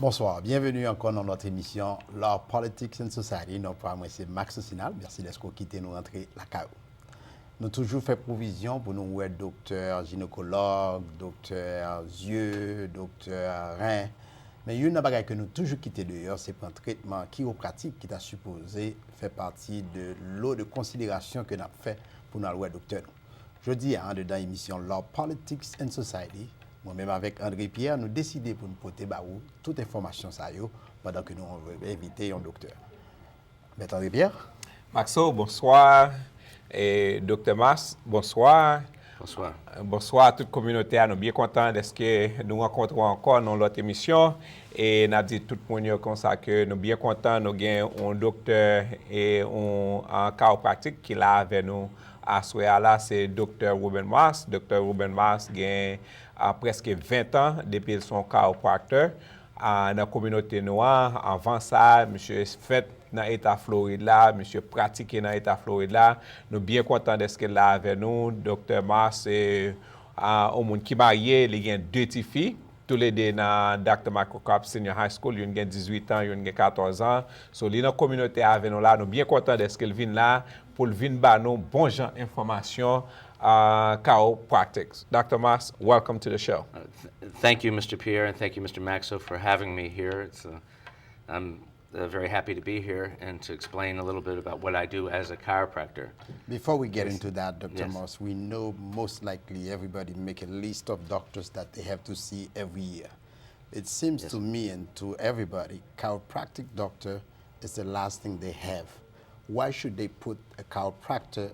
Bonsoir, bienvenue encore dans notre émission Law, Politics and Society. Notre programme c'est Max Sinal. Merci d'être quitté nous rentrer la CAO. Nous toujours fait provision pour nous voir docteur gynécologue, docteur yeux, docteur rein. Mais il y a une chose que nous toujours quitté dehors, c'est pour un traitement chiropratique qui est supposé faire partie de l'eau de considération que nous avons fait pour nous voir docteur. Je dis dedans l'émission Law, Politics and Society. Moi-même avec André Pierre, nous décidons pour nous porter toute information ça pendant que nous invitons un docteur. Maître André Pierre. Maxo, bonsoir. Et Dr. Moss, bonsoir. Bonsoir. Bonsoir à toute la communauté. Nous sommes bien contents de ce que nous rencontrons encore dans notre émission. Et nous dit tout le monde comme ça que nous sommes bien contents. Nous avons un docteur et un chiropratique qui est là avec nous. À ce là, c'est Dr. Ruben Moss. Dr. Ruben Moss a presque 20 ans depuis son chiropracteur dans la communauté noire. Avant ça, monsieur fait dans l'État Floride là, monsieur pratiqué dans l'État Floride là. Nous sommes bien contents de ce qu'il est là avec nous. Dr. Moss est un monde qui est marié, il a deux petites filles. Tous les deux dans Dr. Microcop Senior High School, il a 18 ans, il a 14 ans. So, il est dans la communauté avec nous là. Nous sommes bien contents de ce qu'il vient là pour venir nous bon genre d'informations chiropractics. Dr. Moss, welcome to the show. Thank you, Mr. Pierre, and thank you, Mr. Maxo, for having me here. I'm very happy to be here and to explain a little bit about what I do as a chiropractor. Before we get into that, Dr. Yes. Moss, we know most likely everybody make a list of doctors that they have to see every year. It seems to me and to everybody, chiropractic doctor is the last thing they have. Why should they put a chiropractor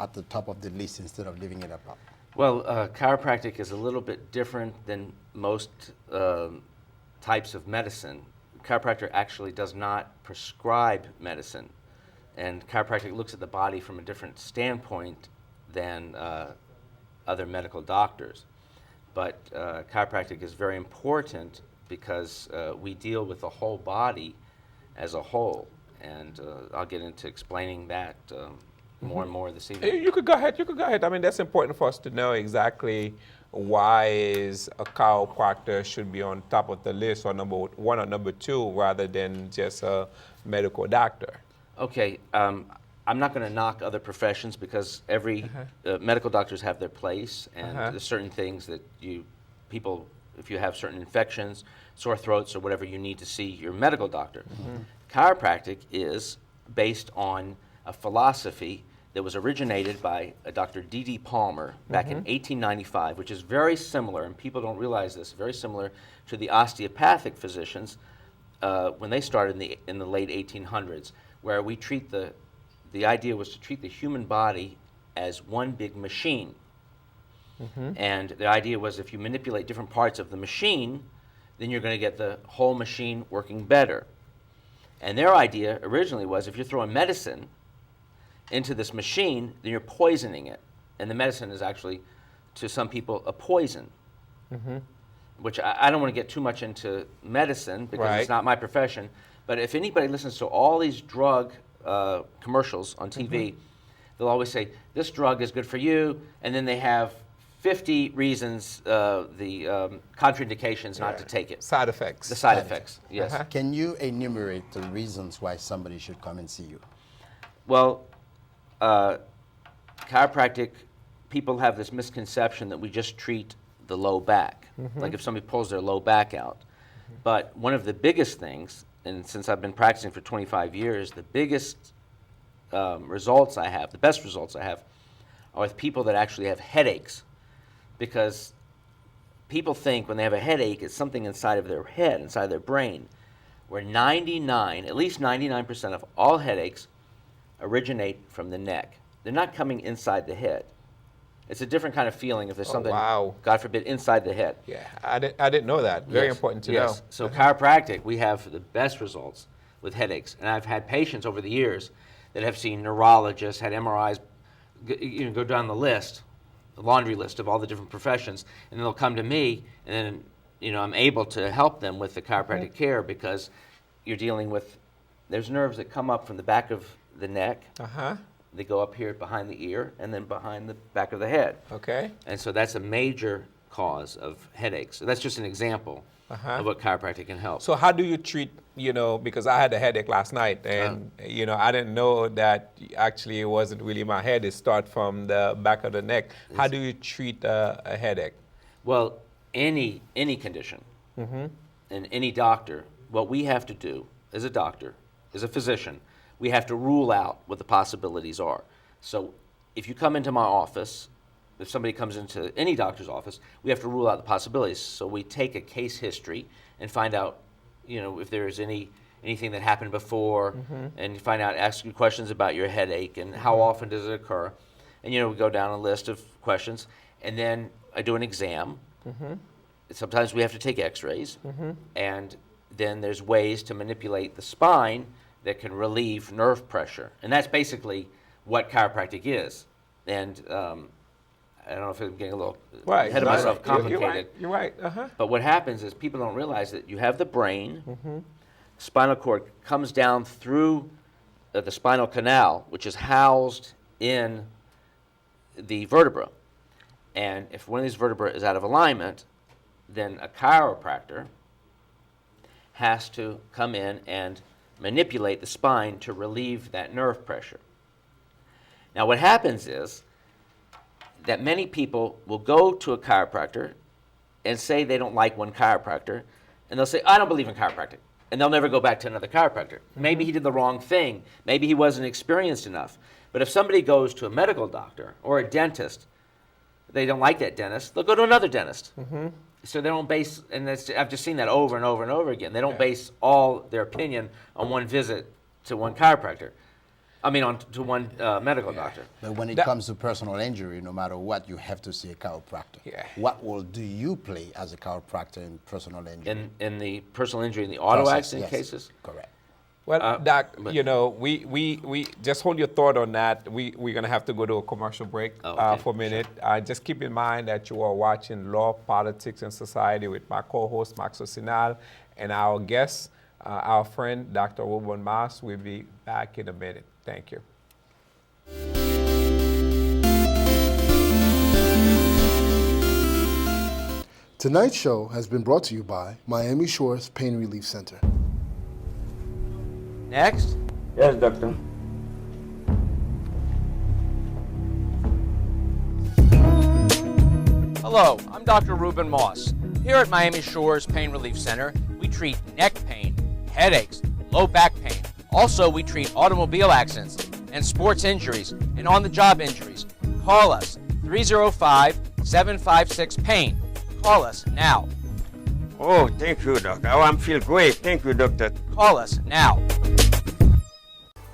at the top of the list instead of leaving it apart? Well, chiropractic is a little bit different than most types of medicine. Chiropractor actually does not prescribe medicine, and chiropractic looks at the body from a different standpoint than other medical doctors. But chiropractic is very important because we deal with the whole body as a whole, and I'll get into explaining that more and more this evening. You could go ahead. I mean, that's important for us to know exactly why is a chiropractor should be on top of the list or number one or number two rather than just a medical doctor. Okay, I'm not going to knock other professions because every medical doctors have their place, and there's certain things that people, if you have certain infections, sore throats or whatever, you need to see your medical doctor. Chiropractic is based on a philosophy that was originated by Dr. D.D. Palmer back in 1895, which is very similar, and people don't realize this, very similar to the osteopathic physicians when they started in the late 1800s, where we treat the idea was to treat the human body as one big machine. And the idea was if you manipulate different parts of the machine, then you're going to get the whole machine working better. And their idea originally was if you're throwing medicine into this machine, then you're poisoning it. And the medicine is actually, to some people, a poison. Which I don't want to get too much into medicine because it's not my profession. But if anybody listens to all these drug commercials on TV, they'll always say, this drug is good for you, and then they have 50 reasons, the contraindications not to take it. Side effects. The side effects, yes. Can you enumerate the reasons why somebody should come and see you? Well, chiropractic, people have this misconception that we just treat the low back, like if somebody pulls their low back out. But one of the biggest things, and since I've been practicing for 25 years, the biggest results I have, the best results I have, are with people that actually have headaches. Because people think when they have a headache, it's something inside of their head, inside their brain, where at least 99% of all headaches originate from the neck. They're not coming inside the head. It's a different kind of feeling if there's something, God forbid, inside the head. Yeah, I didn't know that. Very important to know. So chiropractic, we have the best results with headaches. And I've had patients over the years that have seen neurologists, had MRIs, go down the list, the laundry list of all the different professions, and they'll come to me, and then I'm able to help them with the chiropractic care because you're dealing with, there's nerves that come up from the back of the neck. They go up here behind the ear and then behind the back of the head. Okay. And so that's a major cause of headaches. So that's just an example of what chiropractic can help. So how do you treat, because I had a headache last night, and, I didn't know that actually it wasn't really my head. It started from the back of the neck. How do you treat a headache? Well, any condition, and any doctor, what we have to do as a doctor, as a physician, we have to rule out what the possibilities are. So if you come into my office, if somebody comes into any doctor's office, we have to rule out the possibilities. So we take a case history and find out, if there's anything that happened before, and you find out, ask you questions about your headache and how often does it occur. And, we go down a list of questions, and then I do an exam. Sometimes we have to take x-rays, and then there's ways to manipulate the spine that can relieve nerve pressure. And that's basically what chiropractic is. And I don't know if I'm getting a little ahead of myself, complicated. You're right. But what happens is people don't realize that you have the brain, spinal cord comes down through the spinal canal, which is housed in the vertebra. And if one of these vertebrae is out of alignment, then a chiropractor has to come in and manipulate the spine to relieve that nerve pressure. Now what happens is that many people will go to a chiropractor and say they don't like one chiropractor, and they'll say, I don't believe in chiropractic, and they'll never go back to another chiropractor. Maybe he did the wrong thing. Maybe he wasn't experienced enough. But if somebody goes to a medical doctor or a dentist, they don't like that dentist, they'll go to another dentist. So they don't base, and I've just seen that over and over and over again. They don't base all their opinion on one visit to one chiropractor. To one medical doctor. But when it comes to personal injury, no matter what, you have to see a chiropractor. What role do you play as a chiropractor in personal injury? In the personal injury, in the auto accident cases? Correct. Well, Doc, we just hold your thought on that. We're going to have to go to a commercial break for a minute. Just keep in mind that you are watching Law, Politics, and Society with my co-host, Max Osinal, and our guest, our friend, Dr. Ruben Moss. We'll be back in a minute. Thank you. Tonight's show has been brought to you by Miami Shores Pain Relief Center. Next? Yes, doctor. Hello, I'm Dr. Ruben Moss. Here at Miami Shores Pain Relief Center, we treat neck pain, headaches, low back pain. Also, we treat automobile accidents and sports injuries and on-the-job injuries. Call us, 305-756-PAIN. Call us now. Oh, thank you, doctor. Oh, I feel great. Thank you, doctor. Call us now.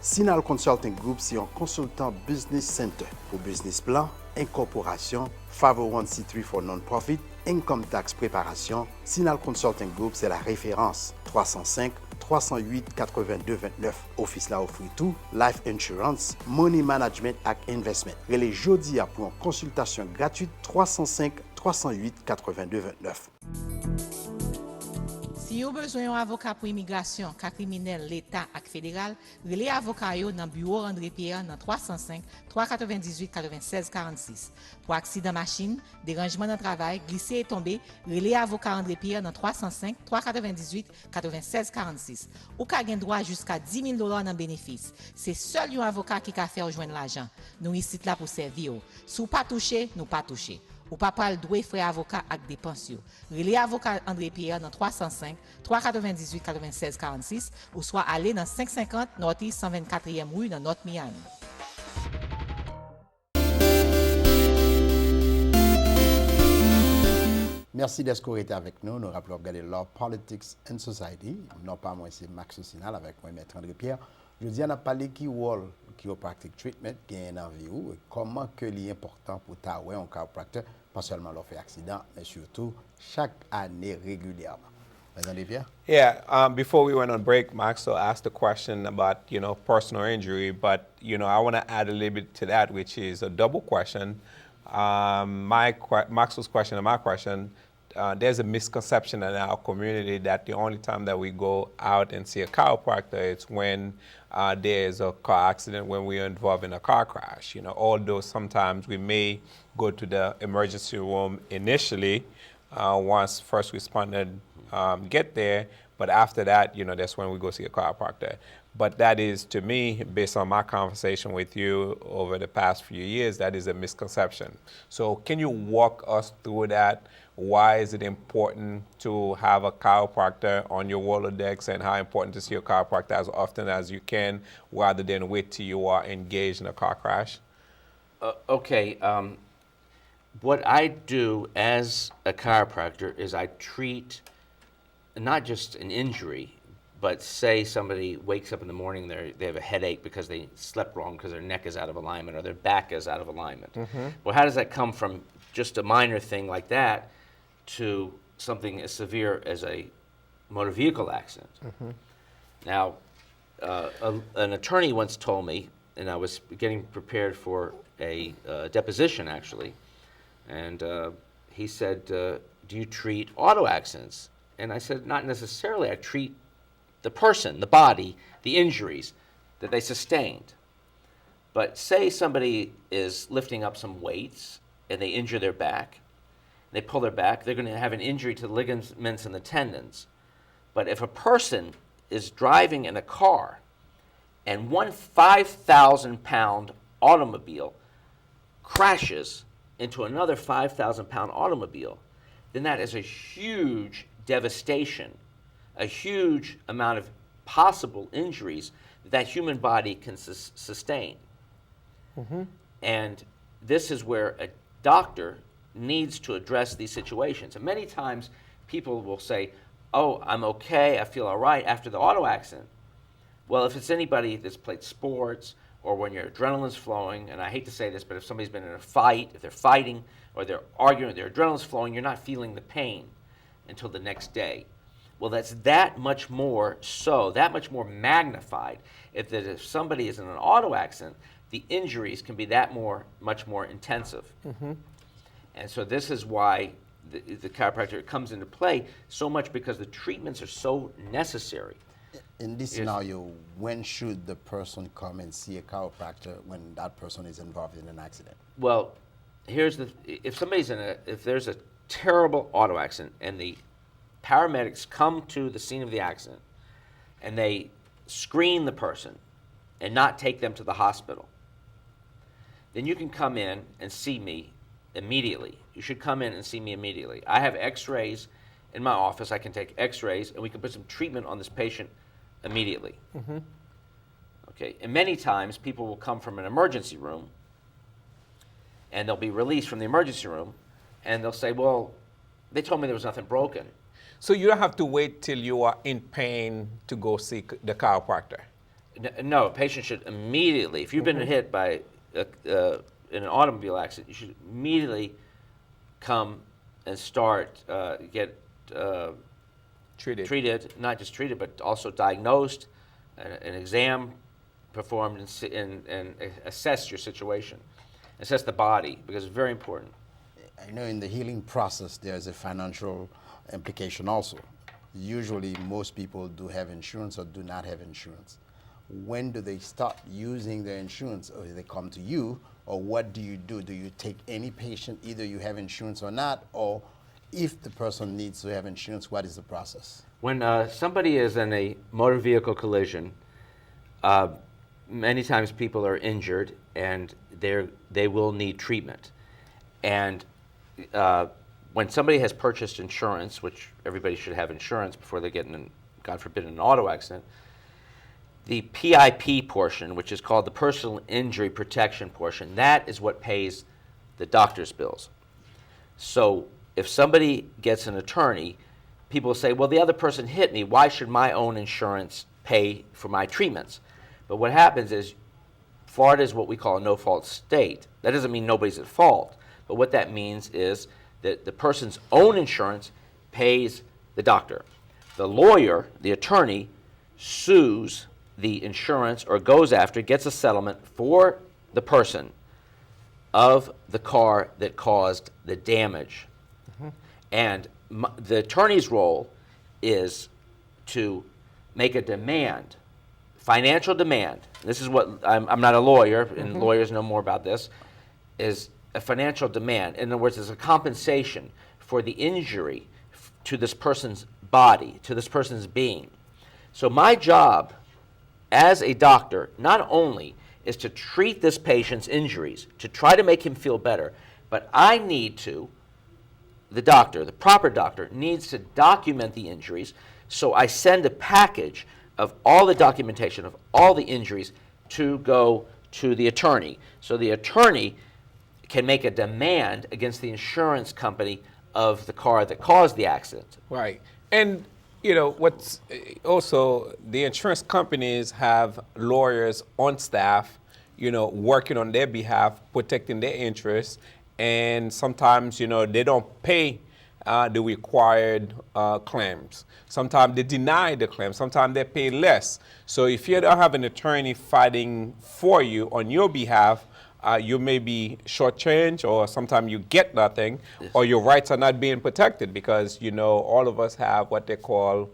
Sinal Consulting Group, c'est un consultant business center pour business plan, incorporation, 501c3 for non-profit, income tax préparation. Sinal Consulting Group, c'est la référence. 305-308-8229. Office là offre tout, life insurance, money management et investment. Relais jodi pour une consultation gratuite 305-308-8229. Si vous avez besoin d'un avocat pour immigration, cas criminel, l'État et fédéral, relais avocat dans le bureau André Pierre dans 305-398-96-46. Pour accident machine, dérangement dans le travail, glisser et tomber, relais avocat André Pierre dans 305-398-96-46. Ou ka gen droit jusqu'à $10,000 dans bénéfice. C'est seul un avocat qui a fait rejoindre l'argent. Nous ici là pour servir. Si vous pas touché, nous pas touché. Ou pas pral doué frais avocat avec dépenses. Relais avocat André Pierre dans 305-398-96-46 ou soit aller dans 550 Northeast 124e rue dans North Miami. Merci d'être été avec nous. Nous rappelons regarder Law, Politics and Society. Non pas moi, c'est Max Osinal avec moi, Maître André Pierre. Je dis, on a parlé qui rôle chiropractic treatment qui est en vie ou comment que c'est important pour ta ouais un chiropracteur, pas seulement leur fait accident, mais surtout chaque année régulièrement. Maître André Pierre? Yeah, before we went on break, Max asked a question about, personal injury, but, I want to add a little bit to that, which is a double question. Maxwell's question and my question. there's a misconception in our community that the only time that we go out and see a chiropractor is when there's a car accident, when we're involved in a car crash. Although sometimes we may go to the emergency room initially once first responders get there, but after that, that's when we go see a chiropractor. But that is, to me, based on my conversation with you over the past few years, that is a misconception. So can you walk us through that? Why is it important to have a chiropractor on your Rolodex, and how important to see a chiropractor as often as you can rather than wait till you are engaged in a car crash? Okay. What I do as a chiropractor is I treat not just an injury, but say somebody wakes up in the morning, they have a headache because they slept wrong because their neck is out of alignment or their back is out of alignment. Well, how does that come from just a minor thing like that to something as severe as a motor vehicle accident? Now, an attorney once told me, and I was getting prepared for a deposition actually, and he said, do you treat auto accidents? And I said, not necessarily. I treat the person, the body, the injuries that they sustained. But say somebody is lifting up some weights and they injure their back, they pull their back, they're going to have an injury to the ligaments and the tendons. But if a person is driving in a car and one 5,000-pound automobile crashes into another 5,000-pound automobile, then that is a huge devastation, a huge amount of possible injuries that human body can sustain. And this is where a doctor needs to address these situations. And many times people will say, oh, I'm okay, I feel all right after the auto accident. Well, if it's anybody that's played sports or when your adrenaline's flowing, and I hate to say this, but if somebody's been in a fight, if they're fighting or they're arguing, their adrenaline's flowing, you're not feeling the pain until the next day. Well, that's that much more so, that much more magnified. If somebody is in an auto accident, the injuries can be that much more intensive. And so this is why the chiropractor comes into play so much, because the treatments are so necessary. In this scenario, when should the person come and see a chiropractor when that person is involved in an accident? Well, if there's a terrible auto accident and the paramedics come to the scene of the accident and they screen the person and not take them to the hospital, then you can come in and see me immediately. You should come in and see me immediately. I have x-rays in my office. I can take x-rays and we can put some treatment on this patient immediately. Okay, and many times people will come from an emergency room and they'll be released from the emergency room and they'll say, well, they told me there was nothing broken. So you don't have to wait till you are in pain to go see the chiropractor? No, a patient should immediately, if you've been hit by in an automobile accident, you should immediately come and get treated, not just treated, but also diagnosed, an exam performed, and assess your situation, assess the body, because it's very important. I know in the healing process there's a financial implication also. Usually most people do have insurance or do not have insurance. When do they start using their insurance, or do they come to you, or what do you do? Do you take any patient, either you have insurance or not, or if the person needs to have insurance, what is the process? When somebody is in a motor vehicle collision, many times people are injured and they will need treatment. And when somebody has purchased insurance, which everybody should have insurance before they get in, God forbid, an auto accident, the PIP portion, which is called the personal injury protection portion, that is what pays the doctor's bills. So if somebody gets an attorney, people say, well, the other person hit me, why should my own insurance pay for my treatments? But what happens is, Florida is what we call a no-fault state. That doesn't mean nobody's at fault, but what that means is that the person's own insurance pays the doctor. The lawyer, the attorney, sues the insurance or goes after, gets a settlement for the person of the car that caused the damage. And the attorney's role is to make a demand, financial demand. This is what, I'm not a lawyer, and lawyers know more about this, is a financial demand. In other words, it's a compensation for the injury to this person's body, to this person's being. So my job as a doctor not only is to treat this patient's injuries, to try to make him feel better, but I need to, the doctor, the proper doctor, needs to document the injuries. So I send a package of all the documentation of all the injuries to go to the attorney. So the attorney can make a demand against the insurance company of the car that caused the accident. Right. And, you know, what's also, the insurance companies have lawyers on staff, you know, working on their behalf, protecting their interests. And sometimes, you know, they don't pay the required claims. Sometimes they deny the claim. Sometimes they pay less. So if you don't have an attorney fighting for you on your behalf, you may be shortchanged, or sometimes you get nothing, or your rights are not being protected because, you know, all of us have what they call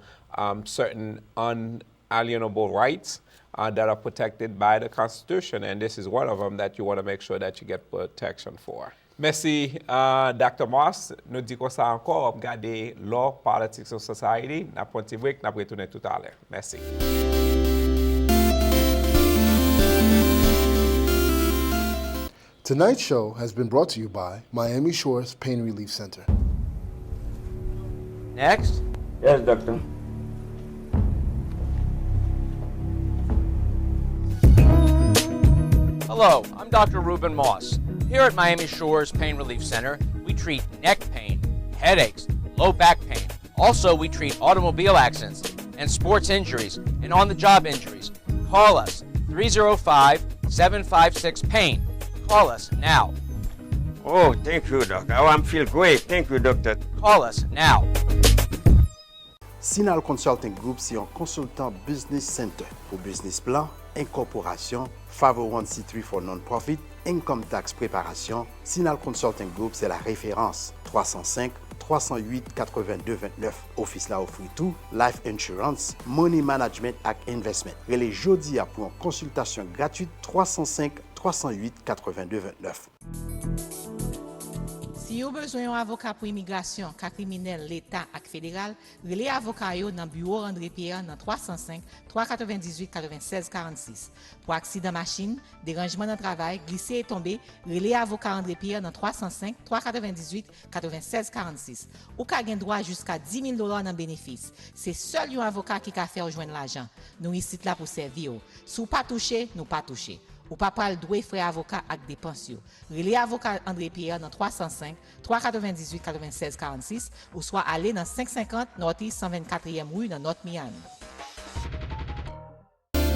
certain unalienable rights that are protected by the Constitution, and this is one of them that you want to make sure that you get protection for. Merci, Dr. Moss. Nous disons ça encore, regardez Law, Politics and Society. N'a pas un break, n'a pas retourné tout à l'heure. Merci. Tonight's show has been brought to you by Miami Shores Pain Relief Center. Next. Yes, doctor. Hello, I'm Dr. Ruben Moss. Here at Miami Shores Pain Relief Center, we treat neck pain, headaches, low back pain. Also, we treat automobile accidents and sports injuries and on-the-job injuries. Call us, 305-756-PAIN. Call us now. Oh, thank you, doctor. Oh, I feel great. Thank you, doctor. Call us now. Sinal Consulting Group, c'est un consultant business center pour business plan, incorporation, 501c3 for non-profit, income tax préparation. Sinal Consulting Group, c'est la référence 305-308-8229. Office là offre tout, life insurance, money management et investment. Relais jodi pour une consultation gratuite 305-308-8229. Si vous avez besoin d'un avocat pour immigration, cas criminel, l'État et fédéral, relais avocat dans le bureau André Pierre dans 305-398-96-46. Pour accident machine, dérangement dans le travail, glisser et tomber, relais avocat André Pierre dans 305-398-96-46. Ou ka gen droit jusqu'à $10,000 dans bénéfice. C'est seul un avocat qui peut faire joindre l'argent. Nous ici là pour servir. Si vous pas touché, nous pas touché. Ou pas pral doué frais avocat avec dépenses. Relais avocat André Pierre dans 305-398-96-46 ou soit aller dans 550 Northeast 124e rue dans North Miami. Merci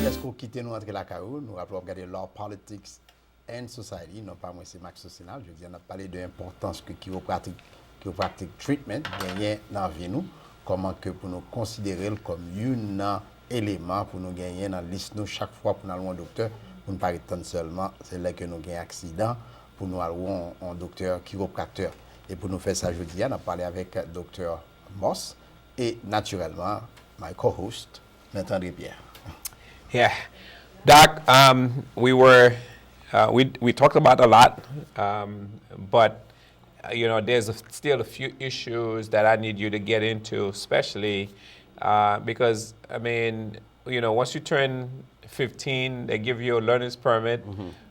d'être quitté nous entre la CAO. Nous rappelons regarder Law, Politics and Society. Non pas moi c'est Max Sosinal. Je dis on a parlé de l'importance que chiropractic treatment gagne dans la vie nous. Comment que pour nous considérer comme un élément pour nous gagner dans la liste nous chaque fois pour nous aller au docteur pour ne pas attendre seulement c'est là que nous gagnons accident pour nous aller un docteur chiropracteur et pour nous faire ça jeudi on a parlé avec Dr. Moss et naturellement my co-host Maître André Pierre. Yeah, Doc, we talked about a lot, but you know, there's still a few issues that I need you to get into, especially because, I mean, you know, once you turn 15, they give you a learner's permit.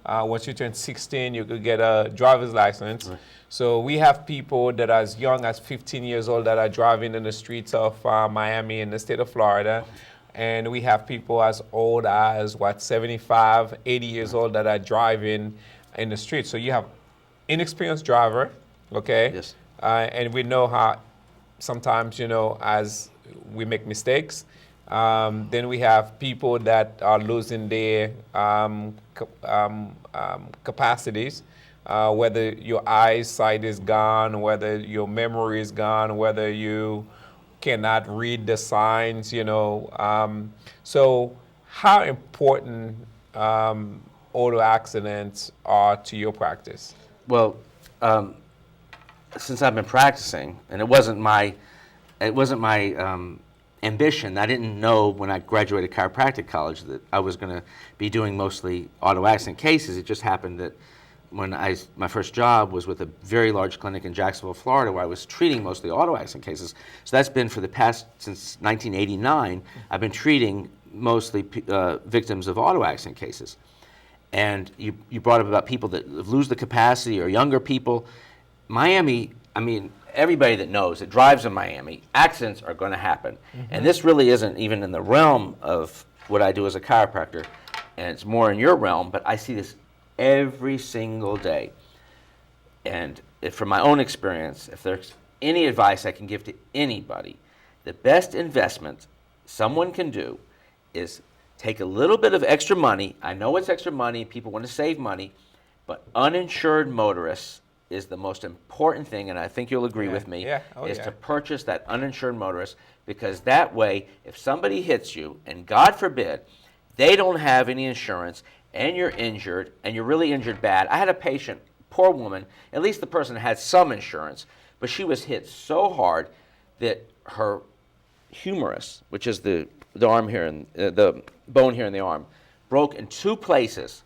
Once you turn 16, you could get a driver's license. Right. So we have people that are as young as 15 years old that are driving in the streets of Miami in the state of Florida. And we have people as old as, 75, 80 years old that are driving in the streets. So you have inexperienced driver, okay? Yes. And we know how sometimes, you know, as we make mistakes, then we have people that are losing their capacities, whether your eyesight is gone, whether your memory is gone, whether you cannot read the signs, you know. So how important auto accidents are to your practice? Well, since I've been practicing, and it wasn't my ambition. I didn't know when I graduated chiropractic college that I was going to be doing mostly auto accident cases. It just happened that when my first job was with a very large clinic in Jacksonville, Florida, where I was treating mostly auto accident cases. So that's been for the past, since 1989, I've been treating mostly victims of auto accident cases. And you brought up about people that lose the capacity or younger people. Miami, I mean, everybody that knows that drives in Miami, accidents are going to happen. And this really isn't even in the realm of what I do as a chiropractor, and it's more in your realm, but I see this every single day. And from my own experience, if there's any advice I can give to anybody, the best investment someone can do is take a little bit of extra money. I know it's extra money, people want to save money, but uninsured motorists is the most important thing, and I think you'll agree with me, to purchase that uninsured motorist, because that way, if somebody hits you, and God forbid, they don't have any insurance, and you're injured, and you're really injured bad. I had a patient, poor woman, at least the person had some insurance, but she was hit so hard that her humerus, which is the arm here, and the bone here in the arm, broke in 2 places.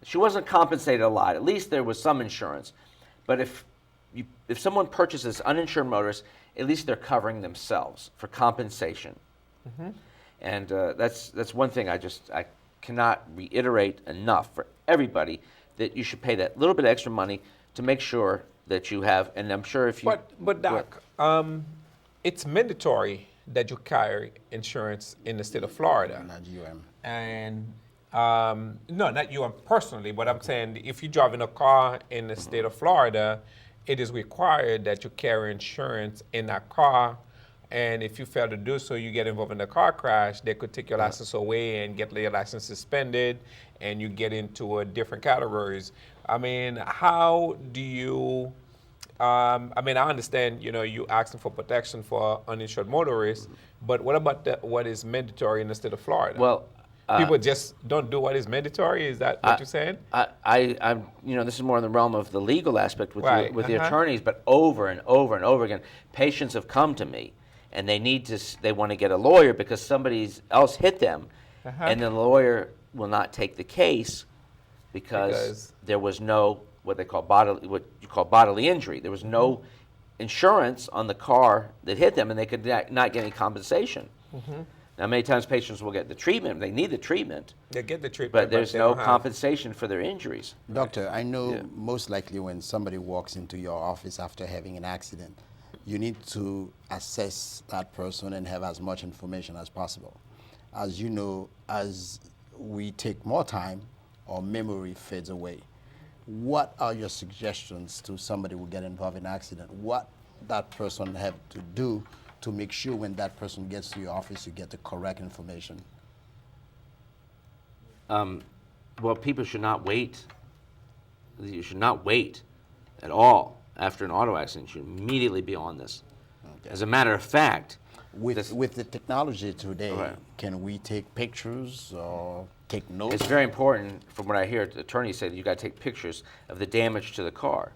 She wasn't compensated a lot. At least there was some insurance. But if someone purchases uninsured motorists, at least they're covering themselves for compensation. And that's one thing I cannot reiterate enough for everybody, that you should pay that little bit of extra money to make sure that you have, and I'm sure if you... But Doc, it's mandatory that you carry insurance in the state of Florida. Not UM. And no, not you personally, but I'm saying if you're driving a car in the state of Florida, it is required that you carry insurance in that car. And if you fail to do so, you get involved in a car crash, they could take your license away and get your license suspended, and you get into different categories. I mean, how do you, I understand, you asking for protection for uninsured motorists, but what about what is mandatory in the state of Florida? Well, people just don't do what is mandatory? Is that what you're saying? I'm this is more in the realm of the legal aspect with the attorneys, but over and over and over again, patients have come to me, and they want to get a lawyer because somebody else hit them, and the lawyer will not take the case because there was no what you call bodily injury. There was no insurance on the car that hit them, and they could not get any compensation. Now, many times patients will get the treatment. They need the treatment. They get the treatment, but there's no compensation for their injuries. Doctor, I know most likely when somebody walks into your office after having an accident, you need to assess that person and have as much information as possible. As you know, as we take more time, our memory fades away. What are your suggestions to somebody who get involved in an accident? What that person have to do to make sure when that person gets to your office, you get the correct information? Well, people should not wait. You should not wait at all after an auto accident. You should immediately be on this. Okay. As a matter of fact, with the technology today, can we take pictures or take notes? It's very important, from what I hear attorneys say, that you got to take pictures of the damage to the car.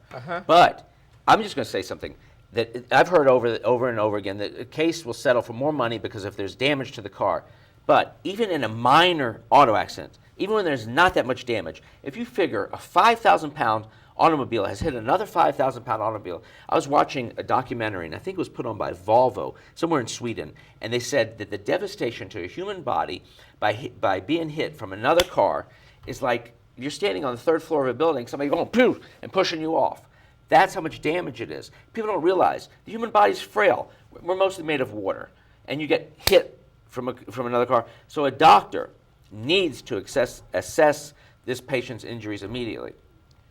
But I'm just going to say something that I've heard over and over again, that a case will settle for more money because if there's damage to the car. But even in a minor auto accident, even when there's not that much damage, if you figure a 5,000-pound automobile has hit another 5,000-pound automobile. I was watching a documentary, and I think it was put on by Volvo, somewhere in Sweden, and they said that the devastation to a human body by being hit from another car is like you're standing on the 3rd floor of a building, somebody going poof and pushing you off. That's how much damage it is. People don't realize the human body's frail. We're mostly made of water, and you get hit from another car. So a doctor needs to assess this patient's injuries immediately.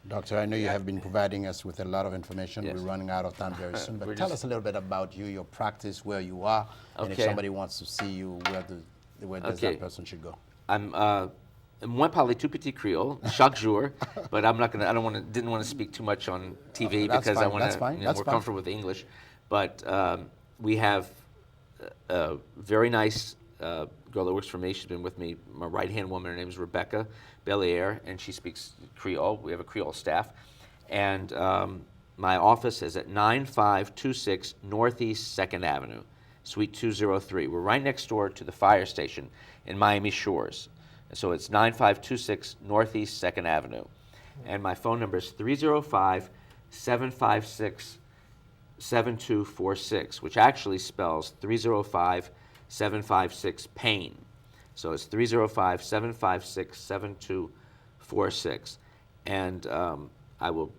Doctor, I know you have been providing us with a lot of information. We're running out of time very soon, but tell us a little bit about you, your practice, where you are, and if somebody wants to see you, where does that person should go? Moi parler tout petit Creole chaque jour, but didn't want to speak too much on TV because I want to more comfortable with English. But we have a very nice girl that works for me. She's been with me, my right-hand woman. Her name is Rebecca Belair, and she speaks Creole. We have a Creole staff. And My office is at 9526 Northeast 2nd Avenue, Suite 203. We're right next door to the fire station in Miami Shores. So it's 9526 Northeast 2nd Avenue. And my phone number is 305-756-7246, which actually spells 305-756-PAIN. So it's 305-756-7246. And I will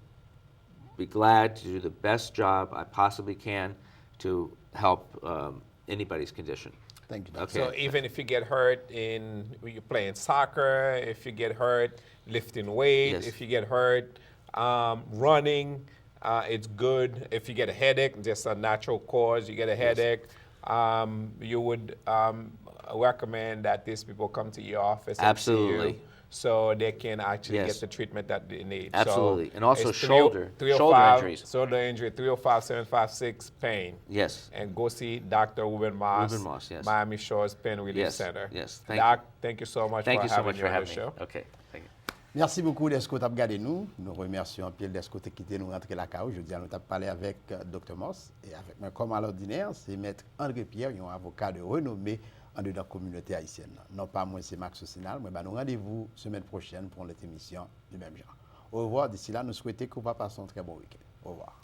be glad to do the best job I possibly can to help anybody's condition. Thank you. Okay. So even if you get hurt when you're playing soccer, if you get hurt lifting weight, Yes. if you get hurt running, it's good. If you get a headache, just a natural cause, you get a headache, you would recommend that these people come to your office and see Absolutely. you so they can actually Yes. get the treatment that they need. Absolutely. So And also it's shoulder injuries. Shoulder injury, 305-756-PAIN. Yes. And go see Dr. Ruben Moss, Ruben Moss, yes. Miami Shores Pain Relief Yes, Center. yes. Thank Doc, you. thank you so much Thank for you so having much me for on the having me. show. Okay. Thank you. Merci beaucoup d'esco t'a regardé nous. Nous remercions Pierre d'esco t'a quitté nous rentrer la CAO. Je dis nous t'a parlé avec Dr. Moss et avec moi comme à l'ordinaire, c'est maître André Pierre, un avocat de renommée en dedans la communauté haïtienne. Non pas moi c'est Max Osinal, mais nous rendez-vous semaine prochaine pour notre émission du même genre. Au revoir, d'ici là nous souhaitons que vous passez un très bon week-end. Au revoir.